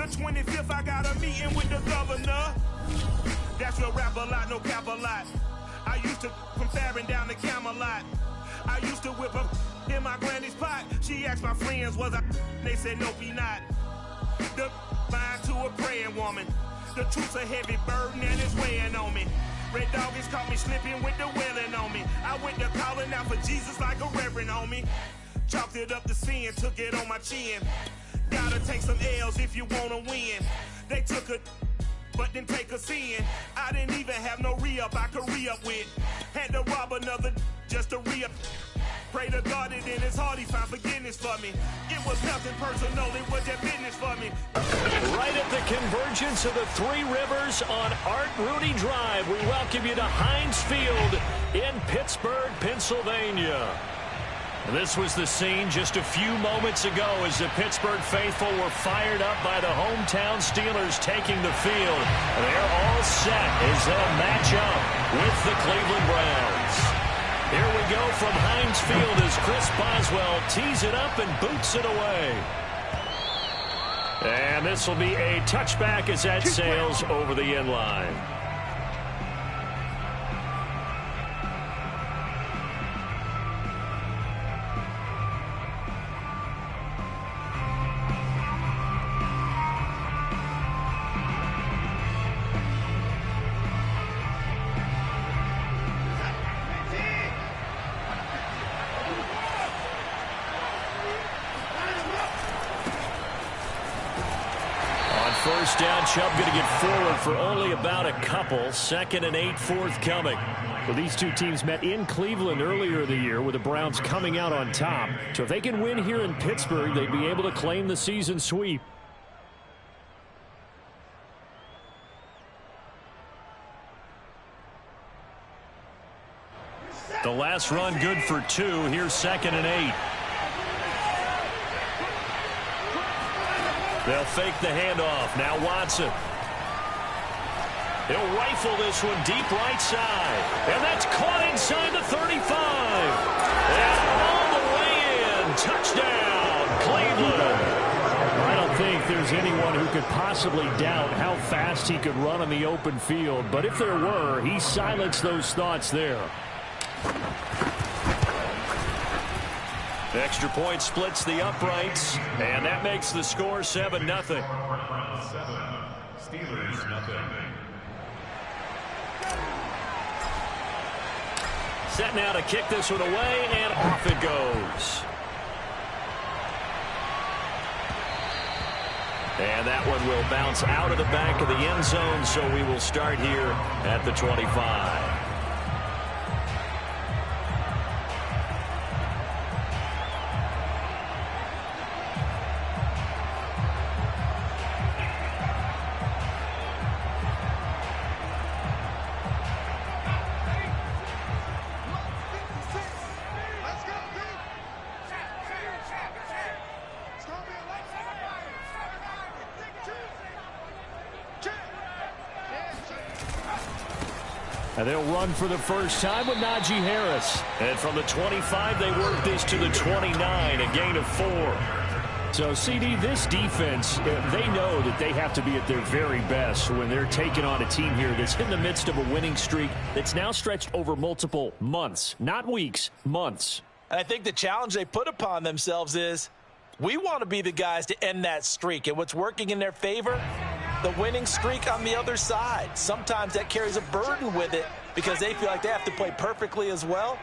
The 25th, I got a meeting with the governor. That's real rap a lot, no cap a lot. I used to from Farron down to Camelot. I used to whip up in my granny's pot. She asked my friends, was I? They said, nope, he not. The mind to a praying woman. The truth's a heavy burden and it's weighing on me. Red doggies caught me slipping with the wailing on me. I went to calling out for Jesus like a reverend on me. Chalked it up to sin, took it on my chin. Gotta take some L's if you wanna win. They took a but didn't take a sin. I didn't even have no re-up I could re-up with. Had to rob another just to re-up. Pray to God that in his heart he found forgiveness for me. It was nothing personal, it was just business for me. Right at the convergence of the Three Rivers on Art Rooney Drive, we welcome you to Heinz Field in Pittsburgh, Pennsylvania. This was the scene just a few moments ago as the Pittsburgh faithful were fired up by the hometown Steelers taking the field. They're all set as they'll match up with the Cleveland Browns. Here we go from Heinz Field as Chris Boswell tees it up and boots it away. And this will be a touchback as that sails over the end line. First down, Chubb going to get forward for only about a couple. 2nd and 8 forthcoming. Well, these two teams met in Cleveland earlier in the year with the Browns coming out on top. So if they can win here in Pittsburgh, they'd be able to claim the season sweep. The last run good for 2. Here's 2nd and 8. They'll fake the handoff. Now Watson. He'll rifle this one deep right side. And that's caught inside the 35. And all the way in. Touchdown, Cleveland. I don't think there's anyone who could possibly doubt how fast he could run on the open field. But if there were, he silenced those thoughts there. Extra point splits the uprights, and that makes the score 7-0. Steelers nothing. Set now to kick this one away, and off it goes. And that one will bounce out of the back of the end zone, so we will start here at the 25. And they'll run for the first time with Najee Harris. And from the 25, they work this to the 29, a gain of 4. So, CD, this defense, they know that they have to be at their very best when they're taking on a team here that's in the midst of a winning streak that's now stretched over multiple months, not weeks, months. And I think the challenge they put upon themselves is we want to be the guys to end that streak. And what's working in their favor? The winning streak on the other side. Sometimes that carries a burden with it because they feel like they have to play perfectly as well.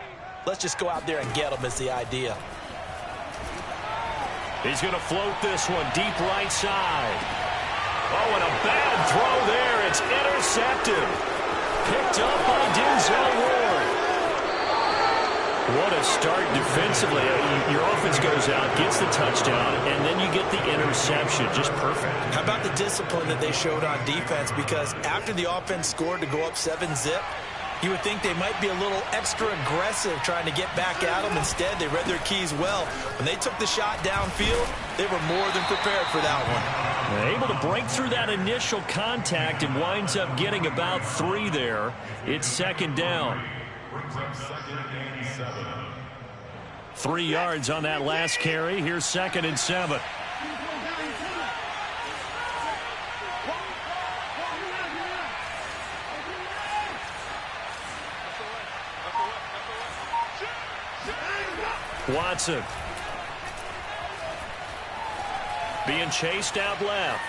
Let's just go out there and get them is the idea. He's going to float this one deep right side. Oh, and a bad throw there. It's intercepted. Picked up by Denzel Ward. What a start defensively. Your offense goes out, gets the touchdown, and then you get the interception. Just perfect. How about the discipline that they showed on defense? Because after the offense scored to go up 7-zip, you would think they might be a little extra aggressive trying to get back at them. Instead, they read their keys well. When they took the shot downfield, they were more than prepared for that one. They're able to break through that initial contact and winds up getting about 3 there. It's 2nd down. 3 yards on that last carry. Here's 2nd and 7. Watson. Being chased out left.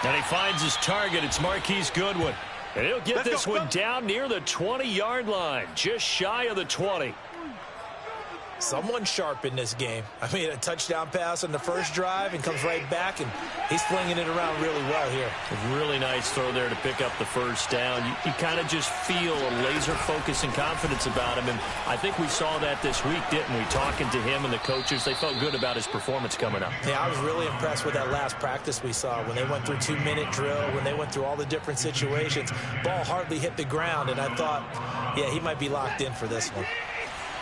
And he finds his target. It's Marquise Goodwin. And he'll get this one down near the 20-yard line, just shy of the 20. Someone sharp in this game. I mean, a touchdown pass on the first drive and comes right back, and he's flinging it around really well here. A really nice throw there to pick up the first down. You kind of just feel a laser focus and confidence about him, and I think we saw that this week, didn't we? Talking to him and the coaches, they felt good about his performance coming up. Yeah, I was really impressed with that last practice we saw when they went through 2-minute drill, when they went through all the different situations. Ball hardly hit the ground, and I thought, yeah, he might be locked in for this one.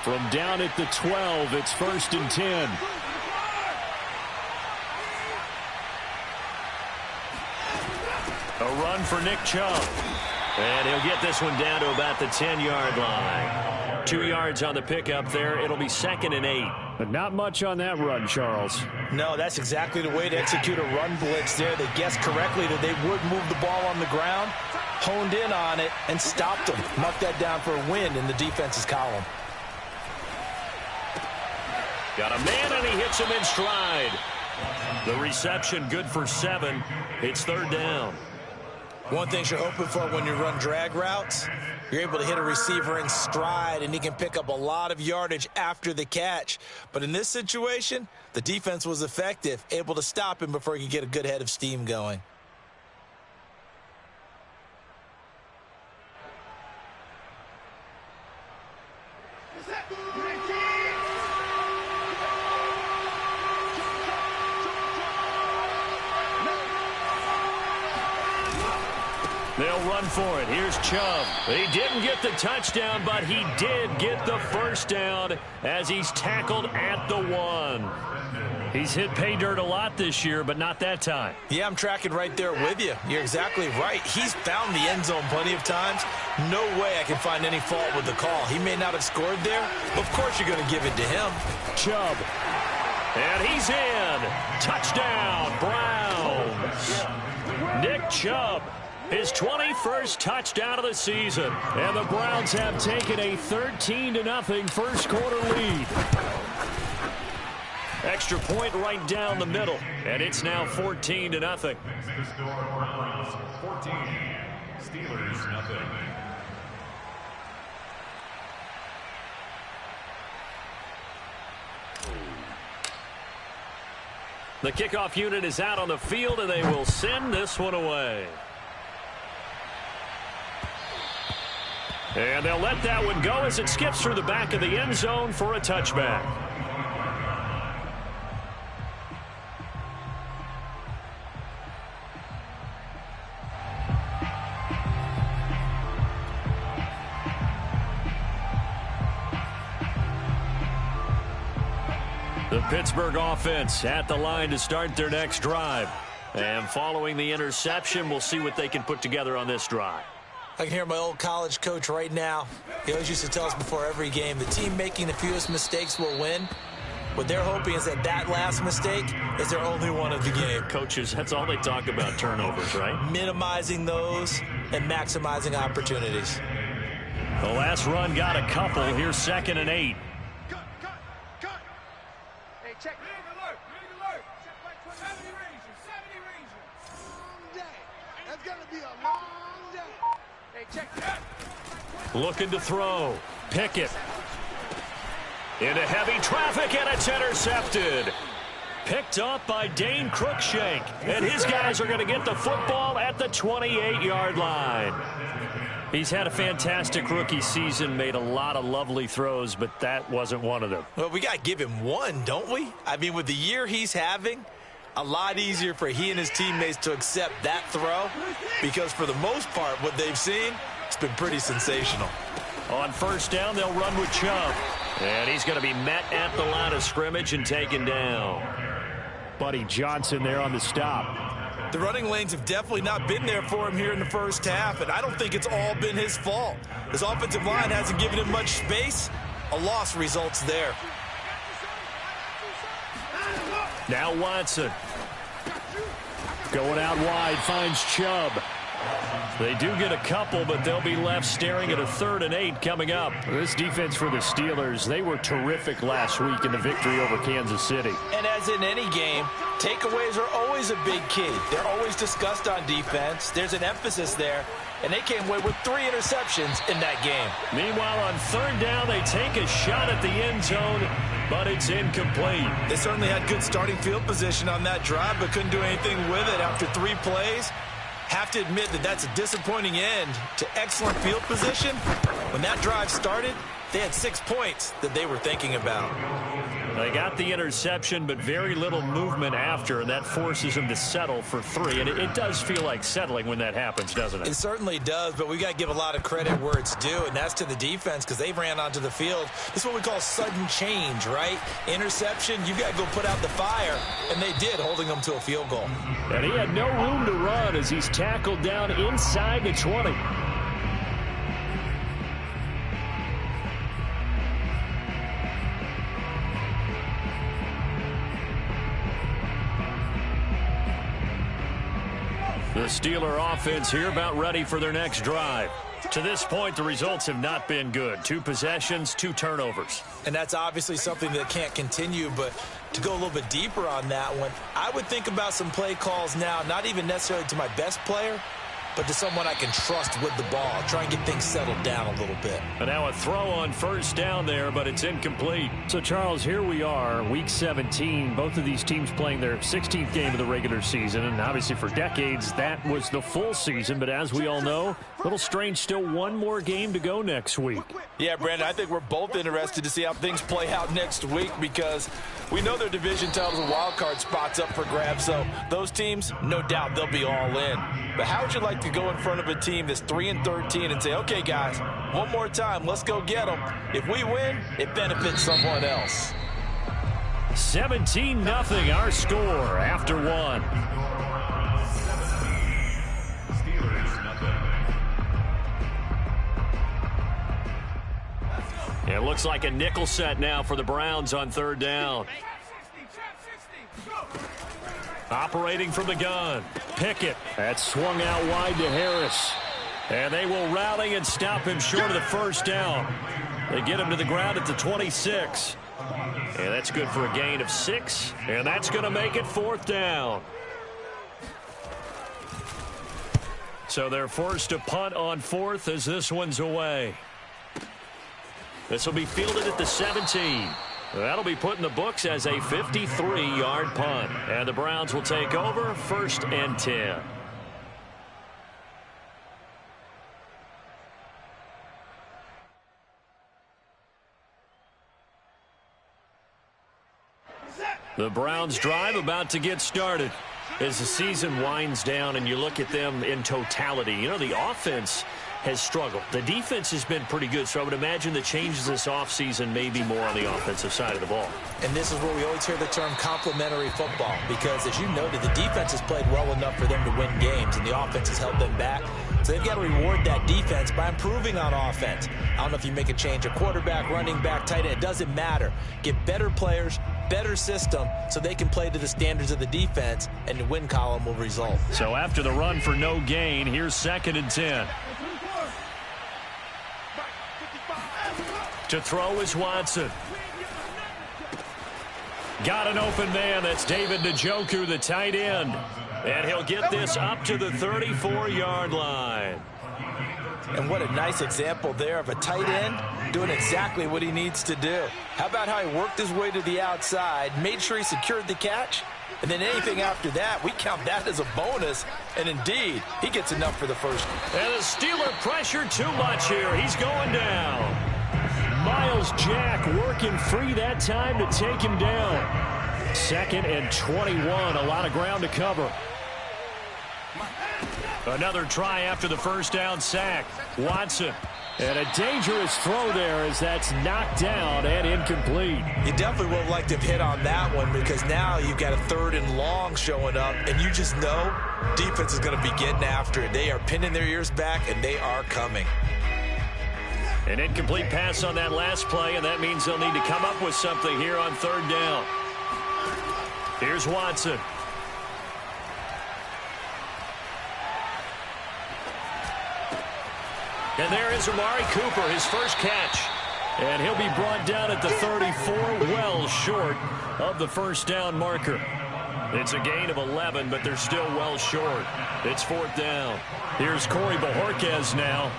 From down at the 12, it's 1st and 10. A run for Nick Chubb. And he'll get this one down to about the 10-yard line. 2 yards on the pickup there. It'll be 2nd and 8. But not much on that run, Charles. No, that's exactly the way to execute a run blitz there. They guessed correctly that they would move the ball on the ground, honed in on it, and stopped them. Marked that down for a win in the defense's column. Got a man, and he hits him in stride. The reception good for 7. It's 3rd down. One thing you're hoping for when you run drag routes, you're able to hit a receiver in stride, and he can pick up a lot of yardage after the catch. But in this situation, the defense was effective, able to stop him before he could get a good head of steam going. They'll run for it. Here's Chubb. He didn't get the touchdown, but he did get the first down as he's tackled at the 1. He's hit pay dirt a lot this year, but not that time. Yeah, I'm tracking right there with you. You're exactly right. He's found the end zone plenty of times. No way I can find any fault with the call. He may not have scored there. Of course you're going to give it to him. Chubb. And he's in. Touchdown, Browns. Nick Chubb. His 21st touchdown of the season. And the Browns have taken a 13-0 first quarter lead. Extra point right down the middle. And it's now 14-0. 14. Steelers, nothing. The kickoff unit is out on the field, and they will send this one away. And they'll let that one go as it skips through the back of the end zone for a touchback. The Pittsburgh offense at the line to start their next drive. And following the interception, we'll see what they can put together on this drive. I can hear my old college coach right now. He always used to tell us before every game, the team making the fewest mistakes will win. What they're hoping is that that last mistake is their only one of the game. Coaches, that's all they talk about, turnovers, right? Minimizing those and maximizing opportunities. The last run got a couple. Here's 2nd and 8. Cut. Hey, check. Big alert. Check back 70 Ranger. Long day. That's going to be a long day. Hey, check. Looking to throw. Pickett. Into heavy traffic, and it's intercepted. Picked up by Dane Cruikshank. And his guys are going to get the football at the 28-yard line. He's had a fantastic rookie season, made a lot of lovely throws, but that wasn't one of them. Well, we got to give him one, don't we? I mean, with the year he's having, a lot easier for he and his teammates to accept that throw because for the most part, what they've seen, it's been pretty sensational. On first down, they'll run with Chubb. And he's going to be met at the line of scrimmage and taken down. Buddy Johnson there on the stop. The running lanes have definitely not been there for him here in the first half, and I don't think it's all been his fault. His offensive line hasn't given him much space. A loss results there. Now Watson. Going out wide, finds Chubb. They do get a couple, but they'll be left staring at a 3rd and 8 coming up. This defense for the Steelers, they were terrific last week in the victory over Kansas City. And as in any game, takeaways are always a big key. They're always discussed on defense. There's an emphasis there, and they came away with 3 interceptions in that game. Meanwhile, on 3rd down, they take a shot at the end zone, but it's incomplete. They certainly had good starting field position on that drive, but couldn't do anything with it after 3 plays. Have to admit that that's a disappointing end to excellent field position. When that drive started, they had 6 points that they were thinking about. They got the interception, but very little movement after, and that forces them to settle for 3. And it does feel like settling when that happens, doesn't it? It certainly does, but we got to give a lot of credit where it's due, and that's to the defense because they ran onto the field. This is what we call sudden change, right? Interception, you got to go put out the fire, and they did, holding them to a field goal. And he had no room to run as he's tackled down inside the 20. The Steeler offense here about ready for their next drive. To this point, the results have not been good. 2 possessions, 2 turnovers. And that's obviously something that can't continue, but to go a little bit deeper on that one, I would think about some play calls now, not even necessarily to my best player, but to someone I can trust with the ball. Try and get things settled down a little bit. And now a throw on 1st down there, but it's incomplete. So, Charles, here we are, Week 17. Both of these teams playing their 16th game of the regular season. And obviously for decades, that was the full season. But as we all know, a little strange, still 1 more game to go next week. Yeah, Brandon, I think we're both interested to see how things play out next week because we know their division titles and wild card spots up for grabs. So those teams, no doubt they'll be all in. But how would you like to go in front of a team that's 3-13 and say, okay, guys, one more time, let's go get them. If we win, it benefits someone else. 17-0 our score after 1. Steelers nothing. It looks like a nickel set now for the Browns on 3rd down. Operating from the gun. Pickett. That's swung out wide to Harris. And they will rally and stop him short of the 1st down. They get him to the ground at the 26. And that's good for a gain of 6. And that's going to make it 4th down. So they're forced to punt on 4th as this one's away. This will be fielded at the 17. That'll be put in the books as a 53-yard punt. And the Browns will take over 1st and 10. The Browns drive about to get started. As the season winds down and you look at them in totality, you know, the offense has struggled. The defense has been pretty good, so I would imagine the changes this offseason may be more on the offensive side of the ball. And this is where we always hear the term complementary football because, as you noted, the defense has played well enough for them to win games, and the offense has held them back. So they've got to reward that defense by improving on offense. I don't know if you make a change, a quarterback, running back, tight end, it doesn't matter. Get better players, better system, so they can play to the standards of the defense, and the win column will result. So after the run for no gain, here's 2nd and 10. To throw is Watson. Got an open man. That's David Njoku, the tight end. And he'll get this up to the 34-yard line. And what a nice example there of a tight end doing exactly what he needs to do. How about how he worked his way to the outside, made sure he secured the catch, and then anything after that, we count that as a bonus. And indeed, he gets enough for the 1st. And the Steeler pressure too much here. He's going down. Miles Jack working free that time to take him down. 2nd and 21. A lot of ground to cover. Another try after the 1st down sack. Watson. And a dangerous throw there as that's knocked down and incomplete. You definitely would have liked to have hit on that one because now you've got a 3rd and long showing up, and you just know defense is going to be getting after it. They are pinning their ears back, and they are coming. An incomplete pass on that last play, and that means they'll need to come up with something here on 3rd down. Here's Watson. And there is Amari Cooper, his first catch. And he'll be brought down at the 34, well short of the first down marker. It's a gain of 11, but they're still well short. It's 4th down. Here's Corey Bojorquez now.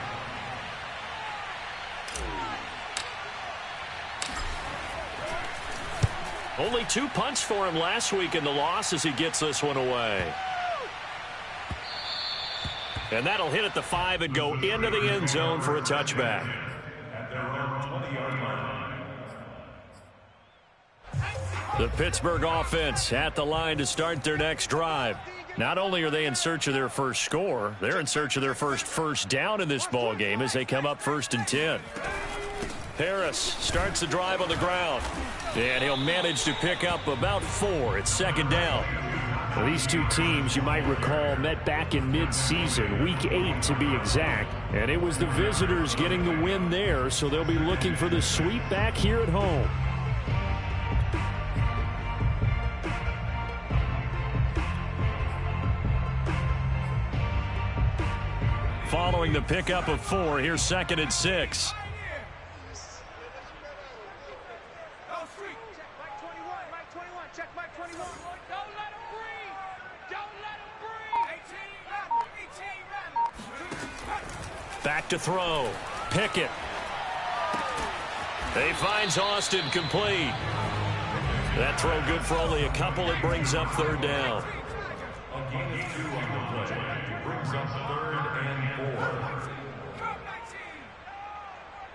Only 2 punts for him last week in the loss as he gets this one away. And that'll hit at the 5 and go into the end zone for a touchback. The Pittsburgh offense at the line to start their next drive. Not only are they in search of their first score, they're in search of their first down in this ball game as they come up 1st and 10. Harris starts the drive on the ground, and he'll manage to pick up about 4. It's 2nd down. Well, these two teams, you might recall, met back in mid-season, week 8 to be exact, and it was the visitors getting the win there, so they'll be looking for the sweep back here at home. Following the pickup of 4, here's 2nd and 6. Back to throw. Pickett. He finds Austin complete. That throw good for only a couple. It brings up 3rd down. A gain of 2 on the play. Brings up 3rd and 4.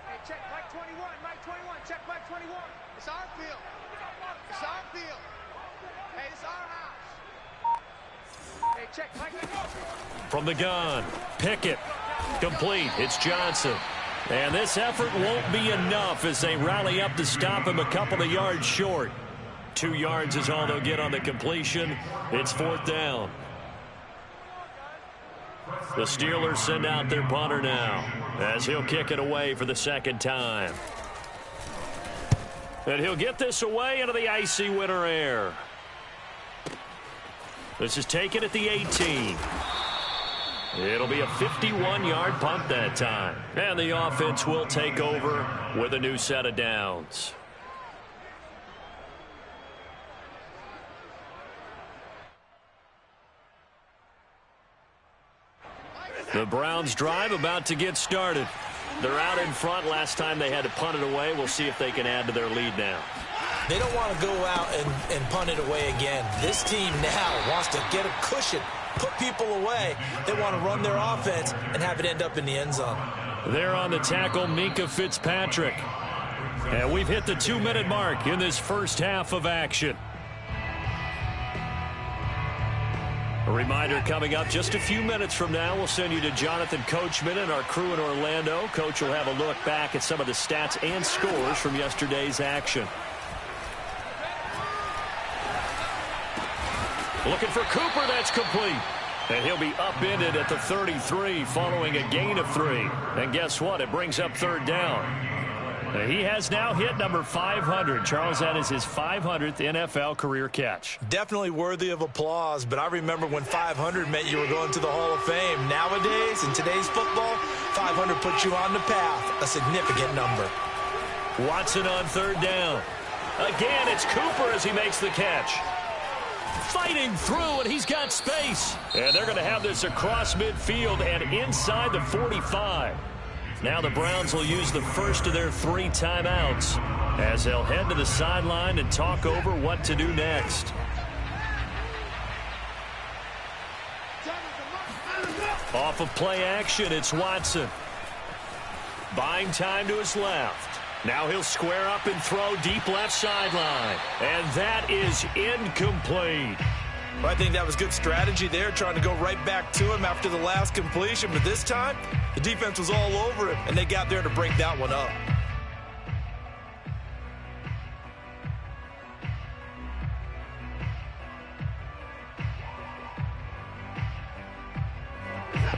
Hey, check Mike 21. Mike 21. Check Mike 21. It's our field. It's our field. Hey, it's our house. Hey, check Mike 21. From the gun. Pickett. Complete. It's Johnson. And this effort won't be enough as they rally up to stop him a couple of yards short. 2 yards is all they'll get on the completion. It's 4th down. The Steelers send out their punter now as he'll kick it away for the 2nd time. And he'll get this away into the icy winter air. This is taken at the 18. It'll be a 51-yard punt that time. And the offense will take over with a new set of downs. The Browns drive about to get started. They're out in front. Last time they had to punt it away. We'll see if they can add to their lead now. They don't want to go out and punt it away again. This team now wants to get a cushion, put people away. They want to run their offense and have it end up in the end zone. There on the tackle, Minkah Fitzpatrick. And we've hit the 2-minute mark in this first half of action. A reminder coming up just a few minutes from now, we'll send you to Jonathan Coachman and our crew in Orlando. Coach will have a look back at some of the stats and scores from yesterday's action. Looking for Cooper, that's complete. And he'll be upended at the 33 following a gain of 3. And guess what? It brings up 3rd down. He has now hit number 500. Charles, that is his 500th NFL career catch. Definitely worthy of applause, but I remember when 500 meant you were going to the Hall of Fame. Nowadays, in today's football, 500 puts you on the path, a significant number. Watson on 3rd down. Again, it's Cooper as he makes the catch. Fighting through, and he's got space. And they're going to have this across midfield and inside the 45. Now the Browns will use the first of their 3 timeouts as they'll head to the sideline and talk over what to do next. Off of play action, it's Watson. Buying time to his left. Now he'll square up and throw deep left sideline. And that is incomplete. Well, I think that was good strategy there, trying to go right back to him after the last completion. But this time, the defense was all over him, and they got there to break that one up.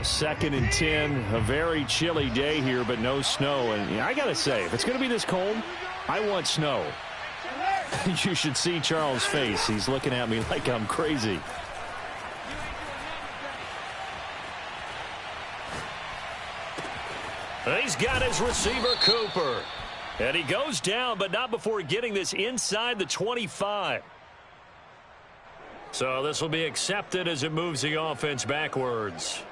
Second and 10, a very chilly day here, but no snow. And I got to say, if it's going to be this cold, I want snow. You should see Charles' face. He's looking at me like I'm crazy. He's got his receiver, Cooper. And he goes down, but not before getting this inside the 25. So this will be accepted as it moves the offense backwards.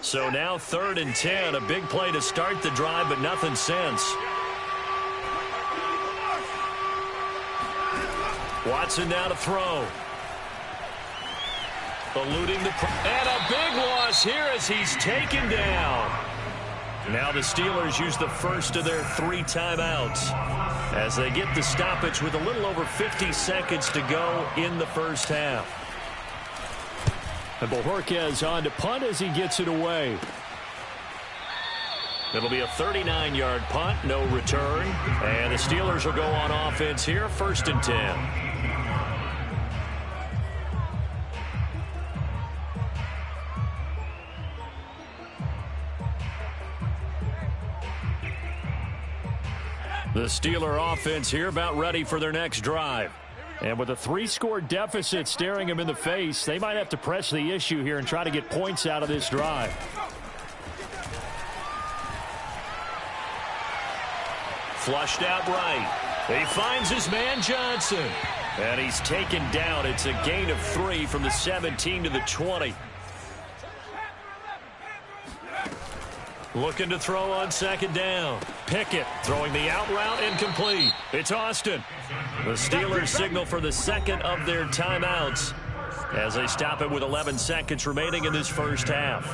So now 3rd and 10, a big play to start the drive, but nothing since. Watson now to throw. Eluding the... And a big loss here as he's taken down. Now the Steelers use the first of their 3 timeouts as they get the stoppage with a little over 50 seconds to go in the first half. And Bojorquez on to punt as he gets it away. It'll be a 39-yard punt, no return. And the Steelers will go on offense here, 1st and 10. The Steeler offense here about ready for their next drive. And with a 3-score deficit staring them in the face, they might have to press the issue here and try to get points out of this drive. Flushed out right. He finds his man Johnson. And he's taken down. It's a gain of 3 from the 17 to the 20. Looking to throw on 2nd down. Pickett throwing the out route, incomplete. It's Austin. The Steelers signal for the 2nd of their timeouts as they stop it with 11 seconds remaining in this first half.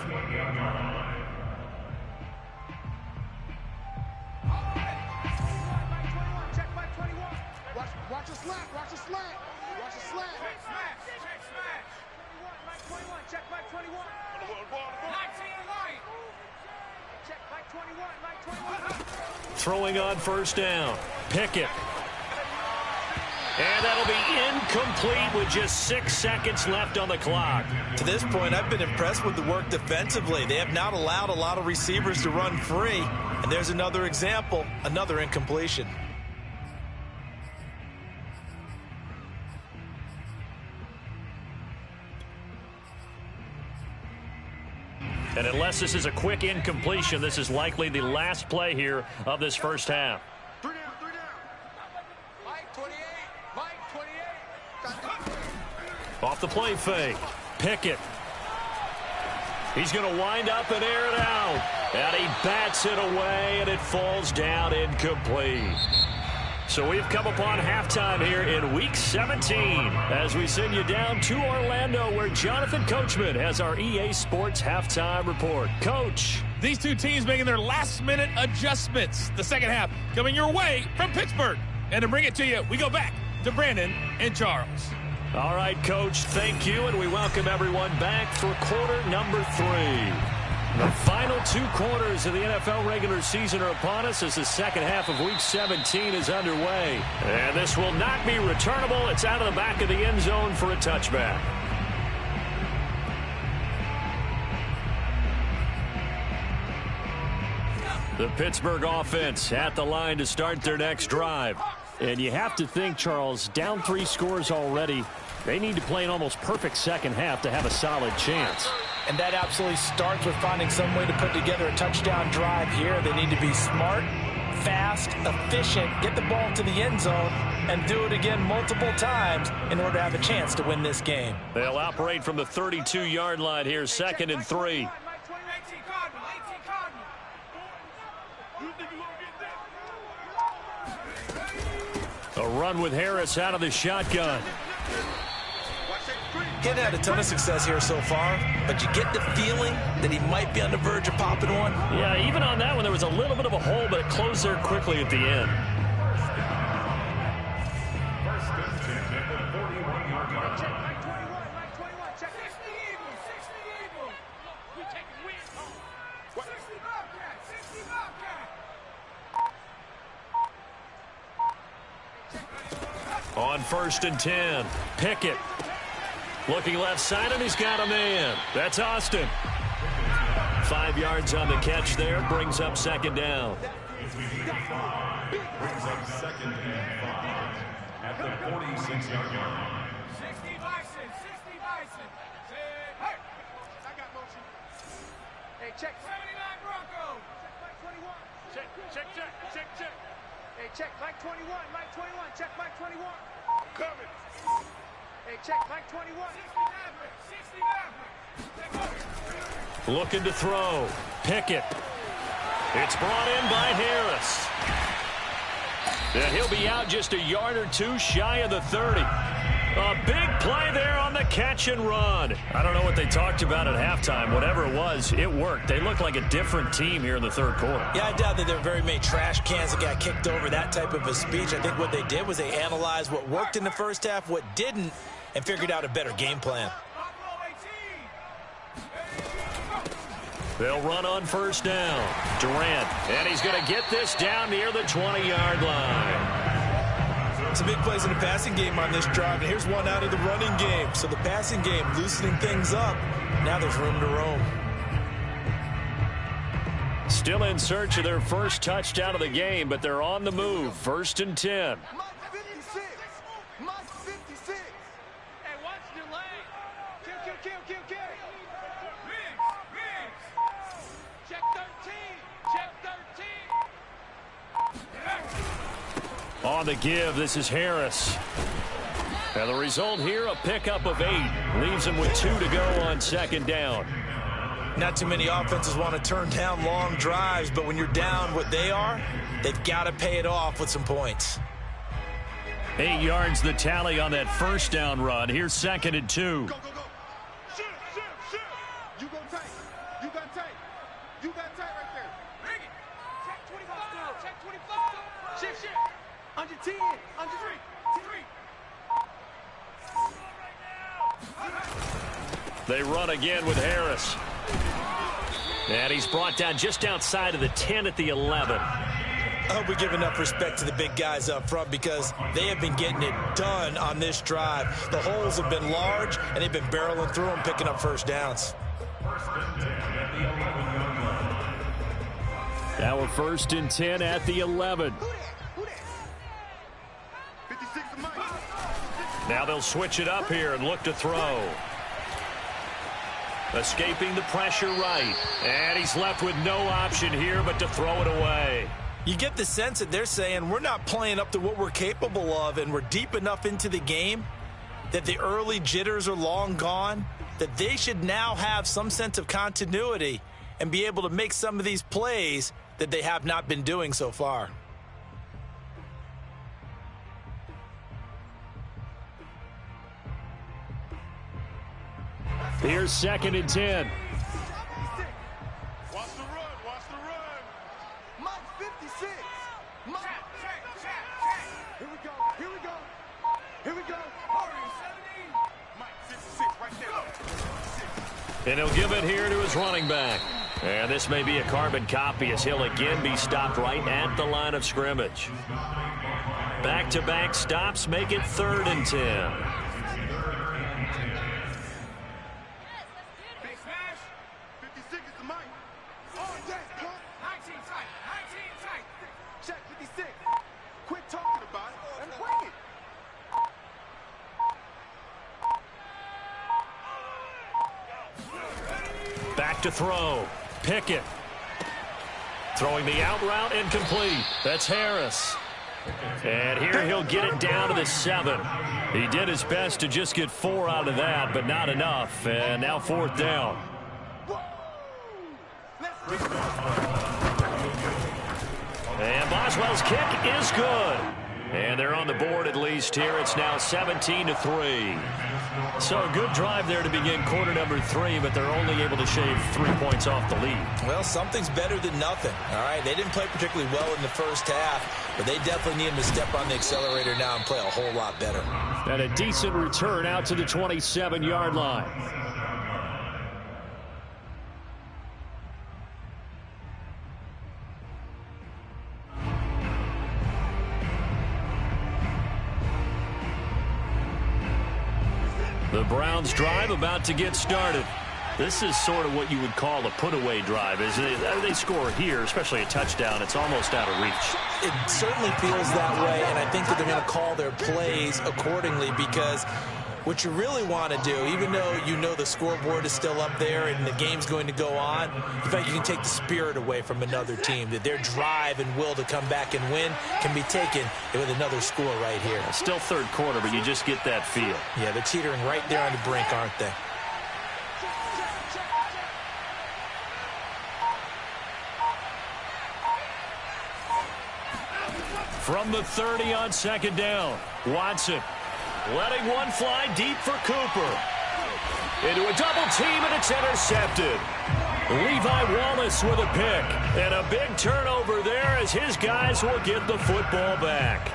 Watch the slant. Watch the slant. Watch the slant. Check smash. 21. Check back 21. 19 line. Check back 21. Throwing on 1st down. Pickett. And that'll be incomplete with just 6 seconds left on the clock. To this point, I've been impressed with the work defensively. They have not allowed a lot of receivers to run free. And there's another example, another incompletion. And unless this is a quick incompletion, this is likely the last play here of this first half. 3 down. Mike 28. Mike 28. Off the play fake. Pickett. He's going to wind up and air it out. And he bats it away, and it falls down incomplete. So we've come upon halftime here in Week 17 as we send you down to Orlando where Jonathan Coachman has our EA Sports Halftime Report. Coach. These two teams making their last-minute adjustments. The second half coming your way from Pittsburgh. And to bring it to you, we go back to Brandon and Charles. All right, Coach, thank you, and we welcome everyone back for quarter number 3. The final 2 quarters of the NFL regular season are upon us as the second half of Week 17 is underway. And this will not be returnable. It's out of the back of the end zone for a touchback. The Pittsburgh offense at the line to start their next drive. And you have to think, Charles, down 3 scores already. They need to play an almost perfect second half to have a solid chance. And that absolutely starts with finding some way to put together a touchdown drive here. They need to be smart, fast, efficient, get the ball to the end zone, and do it again multiple times in order to have a chance to win this game. They'll operate from the 32-yard line here, 2nd and 3. A run with Harris out of the shotgun. Getting had a ton of success here so far, but you get the feeling that he might be on the verge of popping one. Yeah, even on that one, there was a little bit of a hole, but it closed there quickly at the end. On 1st and 10, Pickett. Looking left side, and he's got a man. That's Austin. 5 yards on the catch there. Brings up 2nd down. at the 46-yard line. 60 Bison, 60 Bison. Hey, I got motion. Hey, check 79 Broncos. Check Mike 21. Check. Hey, check Mike 21, Mike 21. Check Mike 21. Coming. Hey, check Mike 21. 60 Maverick. Looking to throw. Pickett. It's brought in by Harris. And he'll be out just a yard or two shy of the 30. A big play there on the catch and run. I don't know what they talked about at halftime. Whatever it was, it worked. They look like a different team here in the third quarter. Yeah, I doubt that there were very many trash cans that got kicked over, that type of a speech. I think what they did was they analyzed what worked in the first half, what didn't, and figured out a better game plan. They'll run on first down. Durant, and he's going to get this down near the 20-yard line. Some big plays in the passing game on this drive, and here's one out of the running game. So the passing game loosening things up. Now there's room to roam. Still in search of their first touchdown of the game, but they're on the move. 1st and 10. Mike 56. Mike 56. Hey, watch the delay. Kill. Riggs. Check 13. Check 13. On the give, this is Harris. And the result here, a pickup of 8. Leaves him with 2 to go on second down. Not too many offenses want to turn down long drives, but when you're down what they are, they've got to pay it off with some points. 8 yards the tally on that first down run. Here's 2nd and 2. Go. Shoot. You go tight. You got tight. right there. Bring it. Check 25. Check 25. Shift. Under 10. Under 3. They run again with Harris. And he's brought down just outside of the 10 at the 11. I hope we give enough respect to the big guys up front because they have been getting it done on this drive. The holes have been large, and they've been barreling through them, picking up first downs. Now we're 1st and 10 at the 11. Who that? 56 of Mike. Now they'll switch it up here and look to throw. Escaping the pressure right. And he's left with no option here but to throw it away. You get the sense that they're saying we're not playing up to what we're capable of, and we're deep enough into the game that the early jitters are long gone, that they should now have some sense of continuity and be able to make some of these plays that they have not been doing so far. Here's 2nd and 10. Watch the run. Mike 56. Mike. Check. Here we go. Mike 56 right there. And he'll give it here to his running back. And this may be a carbon copy as he'll again be stopped right at the line of scrimmage. Back-to-back stops make it 3rd and 10. Back to throw. Pickett. Throwing the out route incomplete. That's Harris. And here he'll get it down to the 7. He did his best to just get 4 out of that, but not enough. And now 4th down. And Boswell's kick is good. And they're on the board at least here. It's now 17-3. So a good drive there to begin quarter number 3, but they're only able to shave 3 points off the lead. Well, something's better than nothing, all right? They didn't play particularly well in the first half, but they definitely need them to step on the accelerator now and play a whole lot better. And a decent return out to the 27-yard line. The Browns drive about to get started. This is sort of what you would call a put-away drive, isn't it? They score here, especially a touchdown. It's almost out of reach. It certainly feels that way, and I think that they're going to call their plays accordingly, because what you really want to do, even though you know the scoreboard is still up there and the game's going to go on, you think you can take the spirit away from another team, that their drive and will to come back and win can be taken with another score right here. Still third quarter, but you just get that feel. Yeah, they're teetering right there on the brink, aren't they? From the 30 on second down, Watson letting one fly deep for Cooper. Into a double team, and it's intercepted. Levi Wallace with a pick. And a big turnover there as his guys will get the football back.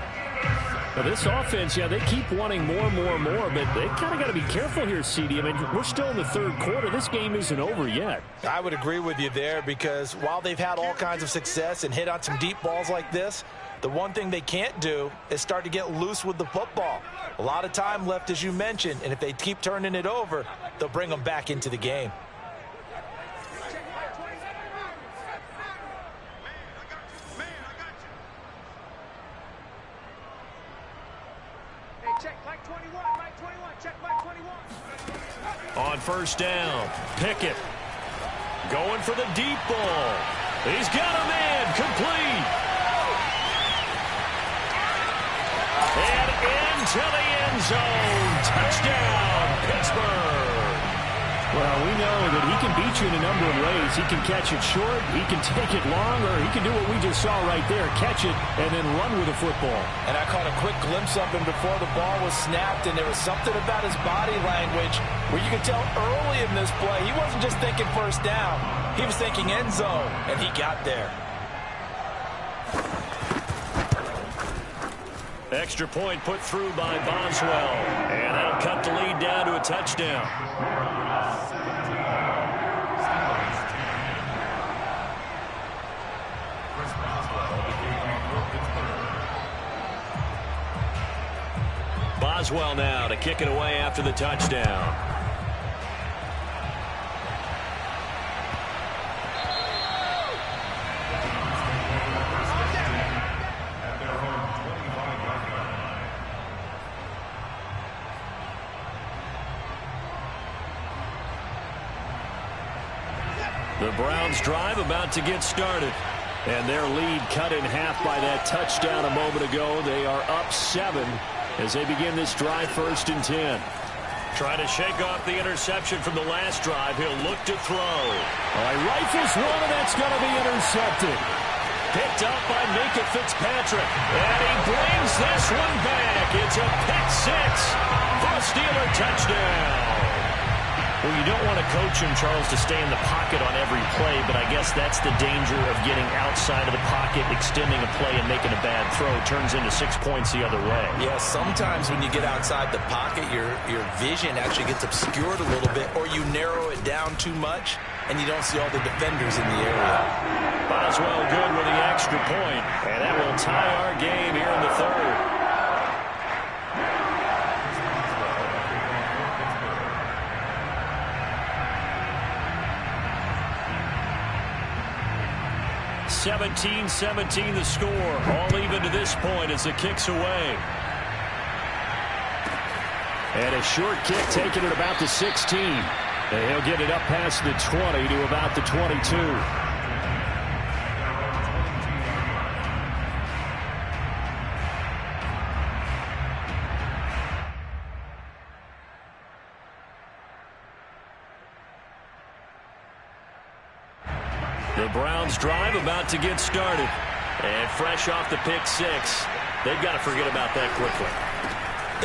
Now this offense, yeah, they keep wanting more, but they kind of got to be careful here, CD. I mean, we're still in the third quarter. This game isn't over yet. I would agree with you there, because while they've had all kinds of success and hit on some deep balls like this, the one thing they can't do is start to get loose with the football. A lot of time left, as you mentioned, and if they keep turning it over, they'll bring them back into the game. On first down, Pickett going for the deep ball. He's got a man, complete. And into the end zone. Touchdown, Pittsburgh. Well, we know that he can beat you in a number of ways. He can catch it short, he can take it long, or he can do what we just saw right there, catch it and then run with the football. And I caught a quick glimpse of him before the ball was snapped, and there was something about his body language where you could tell early in this play he wasn't just thinking first down. He was thinking end zone, and he got there. Extra point put through by Boswell. And that'll cut the lead down to a touchdown. Boswell now to kick it away after the touchdown. The Browns drive about to get started. And their lead cut in half by that touchdown a moment ago. They are up 7 as they begin this drive, 1st and 10. Trying to shake off the interception from the last drive. He'll look to throw. He rifles one, and that's going to be intercepted. Picked up by Minka Fitzpatrick. And he brings this one back. It's a pick 6 for a Steeler touchdown. Well, you don't want to coach him, Charles, to stay in the pocket on every play, but I guess that's the danger of getting outside of the pocket, extending a play, and making a bad throw. It turns into 6 points the other way. Yeah, sometimes when you get outside the pocket, your vision actually gets obscured a little bit, or you narrow it down too much, and you don't see all the defenders in the area. Boswell good with the extra point, and that will tie our game here in the third. (17-17) the score. All even to this point as the kick's away. And a short kick taken at about the 16. And he'll get it up past the 20 to about the 22. The Browns drive about to get started. And fresh off the pick 6, they've got to forget about that quickly.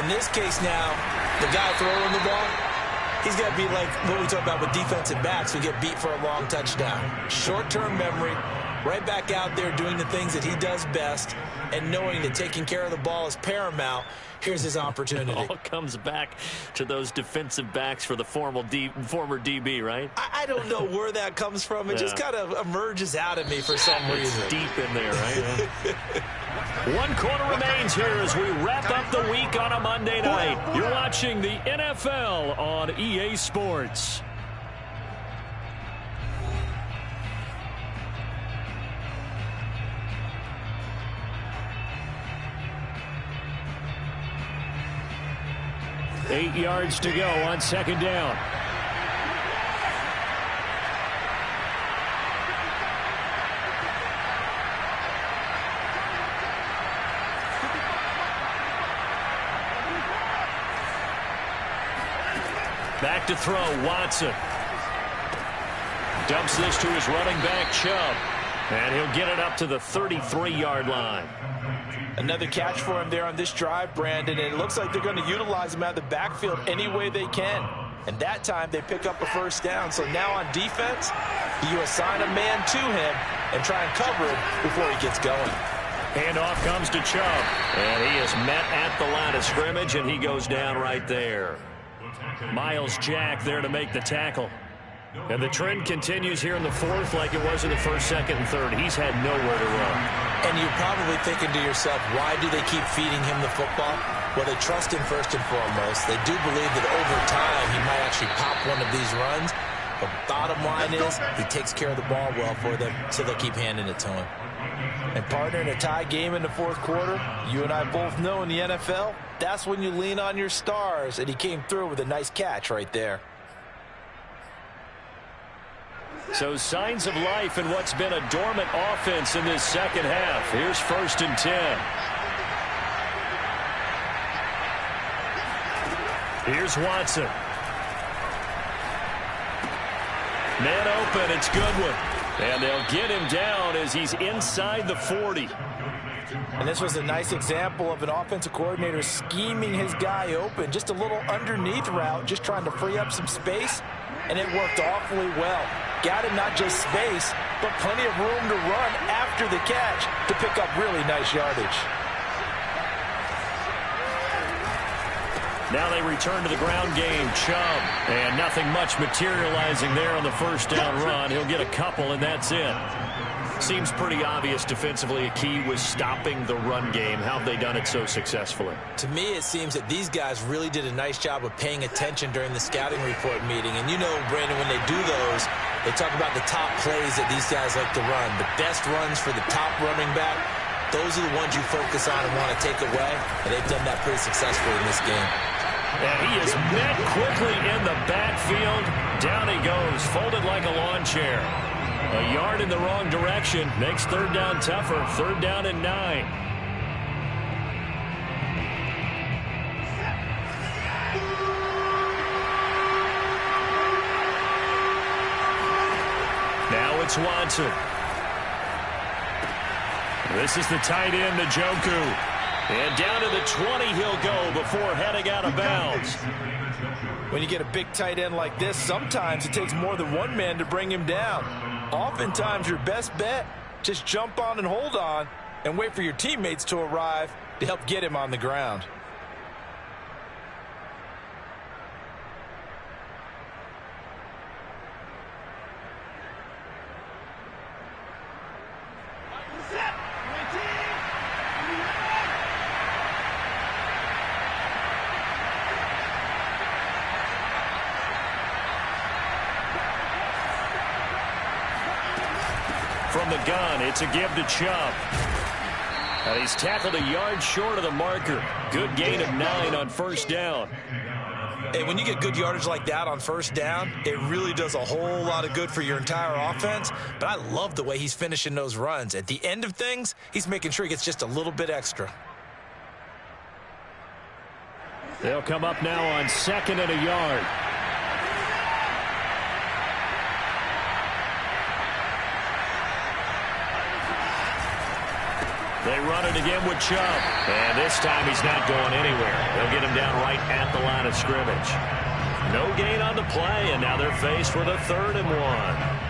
In this case now, the guy throwing the ball, he's got to be like what we talk about with defensive backs who get beat for a long touchdown. Short-term memory, right back out there doing the things that he does best, and knowing that taking care of the ball is paramount. Here's his opportunity. It all comes back to those defensive backs for the former DB, right? I don't know where that comes from. It just kind of emerges out of me for some reason. It's deep in there, right? 1 quarter remains here as we wrap up the week on a Monday night. You're watching the NFL on EA Sports. 8 yards to go on second down. Back to throw, Watson. Dumps this to his running back, Chubb. And he'll get it up to the 33-yard line. Another catch for him there on this drive, Brandon. And it looks like they're going to utilize him out of the backfield any way they can. And that time they pick up a first down. So now on defense, you assign a man to him and try and cover him before he gets going. Handoff comes to Chubb. And he is met at the line of scrimmage, and he goes down right there. Miles Jack there to make the tackle. And the trend continues here in the fourth like it was in the first, second, and third. He's had nowhere to run. And you're probably thinking to yourself, why do they keep feeding him the football? Well, they trust him first and foremost. They do believe that over time he might actually pop one of these runs. But bottom line is he takes care of the ball well for them, so they'll keep handing it to him. And partner, in a tie game in the fourth quarter, you and I both know in the NFL, that's when you lean on your stars. And he came through with a nice catch right there. So signs of life in what's been a dormant offense in this second half. Here's 1st and 10. Here's Watson. Man open, it's Goodwin. And they'll get him down as he's inside the 40. And this was a nice example of an offensive coordinator scheming his guy open. Just a little underneath route, just trying to free up some space. And it worked awfully well. Got him not just space, but plenty of room to run after the catch to pick up really nice yardage. Now they return to the ground game. Chubb. And nothing much materializing there on the first down run. He'll get a couple, and that's it. Seems pretty obvious defensively a key was stopping the run game. How have they done it so successfully? To me, it seems that these guys really did a nice job of paying attention during the scouting report meeting. And you know, Brandon, when they do those, they talk about the top plays that these guys like to run. The best runs for the top running back, those are the ones you focus on and want to take away. And they've done that pretty successfully in this game. And he is met quickly in the backfield. Down he goes, folded like a lawn chair. A yard in the wrong direction makes third down tougher. 3rd down and 9. Now it's Watson. This is the tight end, Njoku. And down to the 20 he'll go before heading out of bounds. When you get a big tight end like this, sometimes it takes more than one man to bring him down. Oftentimes, your best bet, just jump on and hold on and wait for your teammates to arrive to help get him on the ground. From the gun, it's a give to Chubb. And he's tackled a yard short of the marker. Good gain of 9 on first down. Hey, when you get good yardage like that on first down, it really does a whole lot of good for your entire offense. But I love the way he's finishing those runs. At the end of things, he's making sure he gets just a little bit extra. They'll come up now on 2nd and a yard. They run it again with Chubb. And this time he's not going anywhere. They'll get him down right at the line of scrimmage. No gain on the play, and now they're faced with a 3rd and 1.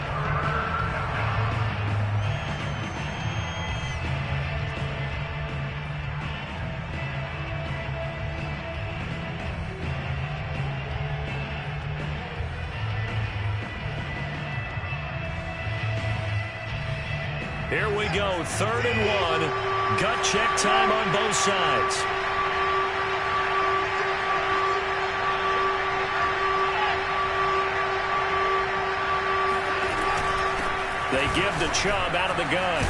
Here we go, 3rd and 1. Gut check time on both sides. They give to Chubb out of the gun.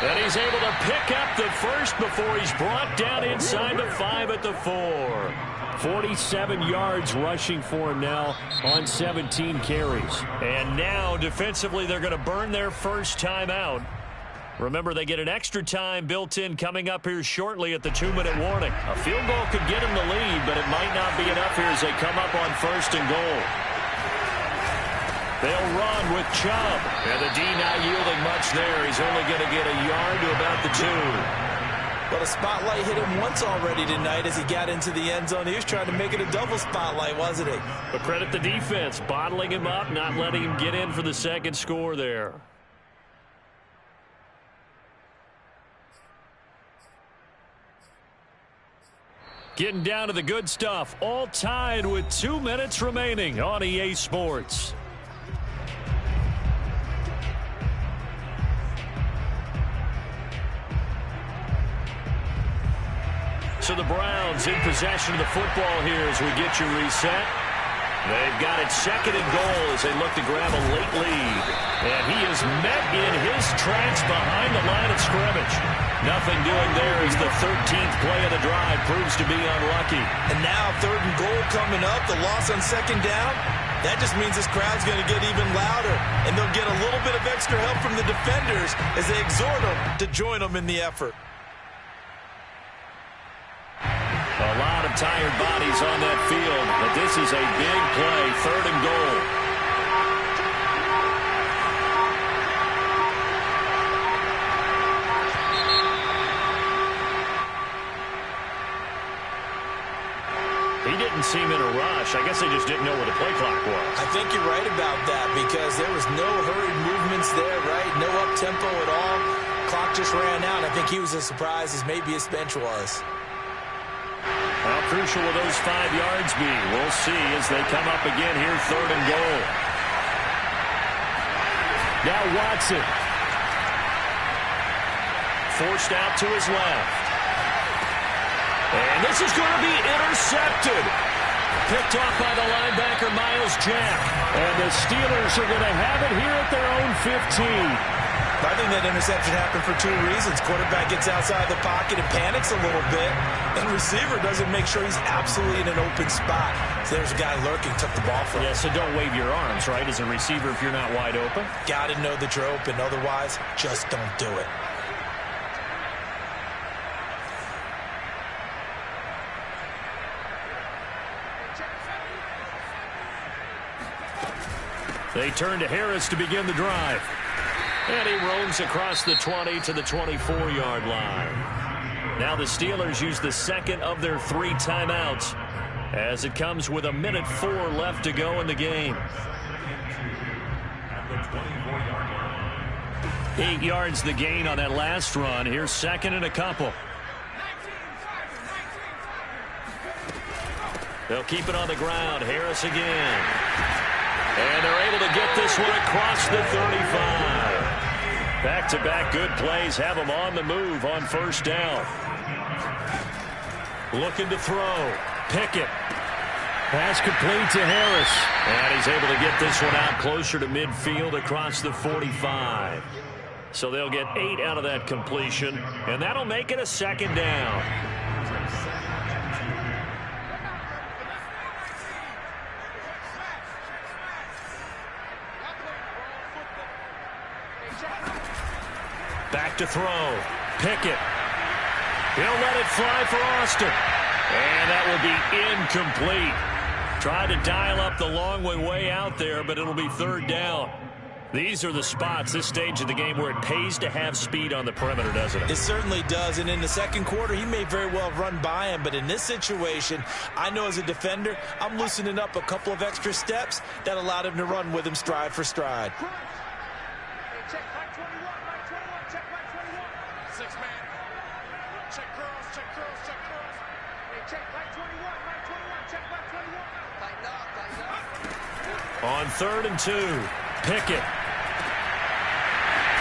And he's able to pick up the first before he's brought down inside the 5 at the 4. 47 yards rushing for him now on 17 carries. And now defensively they're going to burn their first timeout. Remember, they get an extra time built in coming up here shortly at the 2-minute warning. A field goal could get them the lead, but it might not be enough here as they come up on 1st and goal. They'll run with Chubb. And the D not yielding much there. He's only going to get a yard to about the 2. But a spotlight hit him once already tonight as he got into the end zone. He was trying to make it a double spotlight, wasn't he? But credit the defense, bottling him up, not letting him get in for the second score there. Getting down to the good stuff, all tied with 2 minutes remaining on EA Sports. So the Browns in possession of the football here as we get you reset. They've got it 2nd and goal as they look to grab a late lead. And he is met in his tracks behind the line of scrimmage. Nothing doing there as the 13th play of the drive proves to be unlucky. And now 3rd and goal coming up, the loss on 2nd down. That just means this crowd's going to get even louder. And they'll get a little bit of extra help from the defenders as they exhort them to join them in the effort. A lot of tired bodies on that field, but this is a big play, 3rd and goal. He didn't seem in a rush. I guess they just didn't know where the play clock was. I think you're right about that because there was no hurried movements there, right? No up-tempo at all. Clock just ran out. I think he was as surprised as maybe his bench was. How crucial will those 5 yards be? We'll see as they come up again here, 3rd and goal. Now Watson. Forced out to his left. And this is going to be intercepted. Picked off by the linebacker, Myles Jack. And the Steelers are going to have it here at their own 15. I think that interception happened for 2 reasons. Quarterback gets outside the pocket and panics a little bit. And receiver doesn't make sure he's absolutely in an open spot. So there's a guy lurking, took the ball from him. Yeah, so don't wave your arms, right, as a receiver if you're not wide open. Got to know that you're open. Otherwise, just don't do it. They turn to Harris to begin the drive. And he roams across the 20 to the 24-yard line. Now the Steelers use the 2nd of their 3 timeouts as it comes with 1:04 left to go in the game. 8 yards the gain on that last run. Here's 2nd and a couple. They'll keep it on the ground. Harris again. And they're able to get this one across the 35. Back-to-back good plays have them on the move on 1st down. Looking to throw. Pickett. Pass complete to Harris. And he's able to get this one out closer to midfield across the 45. So they'll get 8 out of that completion, and that'll make it a 2nd down. Back to throw. Pickett. He'll let it fly for Austin. And that will be incomplete. Tried to dial up the long way out there, but it'll be 3rd down. These are the spots, this stage of the game, where it pays to have speed on the perimeter, doesn't it? It certainly does, and in the 2nd quarter, he may very well run by him, but in this situation, I know as a defender, I'm loosening up a couple of extra steps that allowed him to run with him stride for stride. Check back 21, back 21, check back 21. 6-man. Check curls, check curls, check curls. Hey, check back 21, back 21, check back 21. Tighten up, tighten up. On 3rd and 2, Pickett.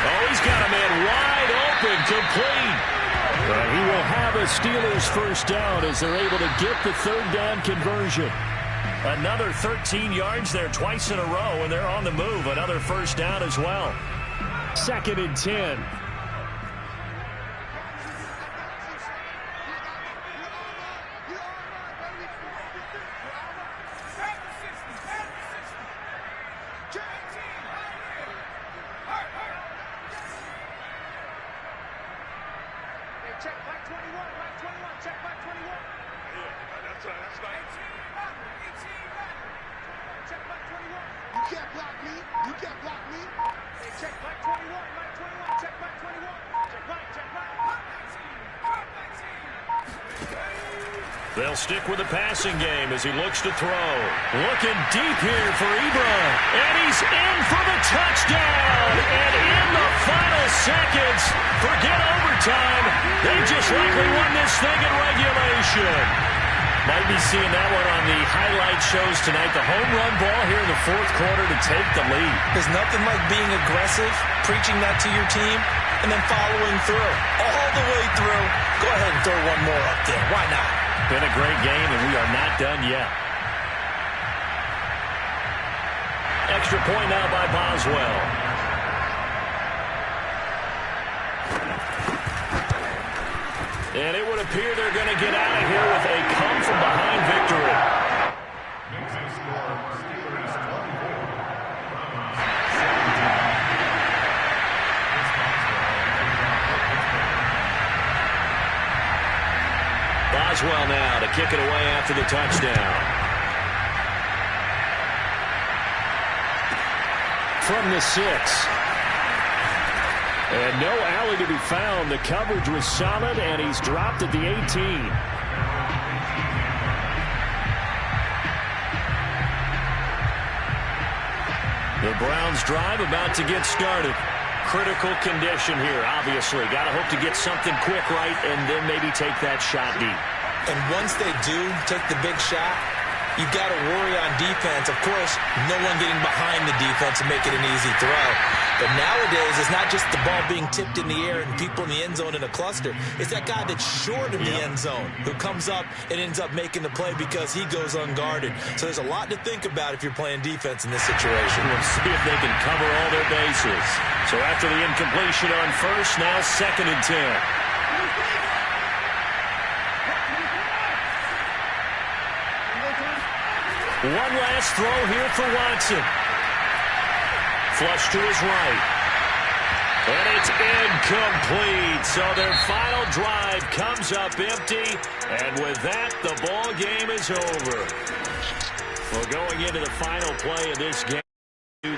Oh, he's got a man wide open, complete. And he will have a Steelers 1st down as they're able to get the 3rd down conversion. Another 13 yards there twice in a row, and they're on the move. Another 1st down as well. 2nd and 10. check back 21, check back 21. That's right. Check back 21. You can't block me. You can't block me. Hey, check back 21, check back 21. Check right. They'll stick with the passing game as he looks to throw. Looking deep here for Ibra. And he's in for the touchdown. And in the final seconds, forget overtime. They just likely won this thing in regulation. Might be seeing that one on the highlight shows tonight. The home run ball here in the fourth quarter to take the lead. There's nothing like being aggressive, preaching that to your team, and then following through. All the way through. Go ahead and throw one more up there. Why not? Been a great game, and we are not done yet. Extra point now by Boswell. And it would appear they're going to get out of here with a come-from-behind victory. Boswell now to kick it away after the touchdown. From the 6. And no alley to be found. The coverage was solid, and he's dropped at the 18. The Browns drive about to get started. Critical condition here, obviously. Got to hope to get something quick right and then maybe take that shot deep. And once they do take the big shot, you've got to worry on defense. Of course, no one getting behind the defense and make it an easy throw. But nowadays, it's not just the ball being tipped in the air and people in the end zone in a cluster. It's that guy that's short of the end zone who comes up and ends up making the play because he goes unguarded. So there's a lot to think about if you're playing defense in this situation. We'll see if they can cover all their bases. So after the incompletion on first, now 2nd and 10. One last throw here for Watson. Flush to his right. And it's incomplete. So their final drive comes up empty. And with that, the ball game is over. Well, going into the final play of this game,